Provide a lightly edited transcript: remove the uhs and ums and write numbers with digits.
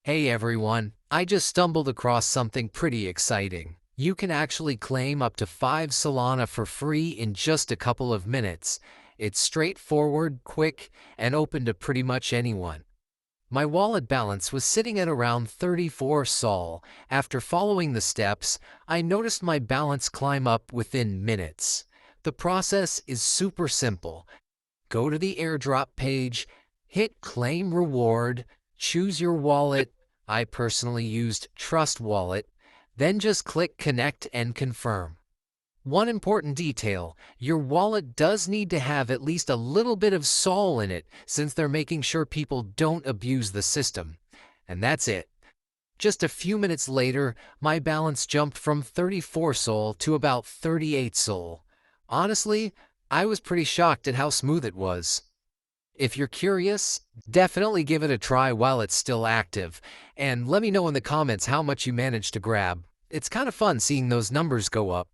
Hey everyone, I just stumbled across something pretty exciting. You can actually claim up to 5 Solana for free in just a couple of minutes. It's straightforward, quick, and open to pretty much anyone. My wallet balance was sitting at around 34 Sol. After following the steps, I noticed my balance climb up within minutes. The process is super simple. Go to the airdrop page, hit claim reward, choose your wallet. I personally used Trust Wallet, then just click connect and confirm. One important detail, your wallet does need to have at least a little bit of Sol in it since they're making sure people don't abuse the system. And that's it. Just a few minutes later, my balance jumped from 34 Sol to about 38 Sol. Honestly, I was pretty shocked at how smooth it was. If you're curious, definitely give it a try while it's still active, and let me know in the comments how much you managed to grab. It's kind of fun seeing those numbers go up.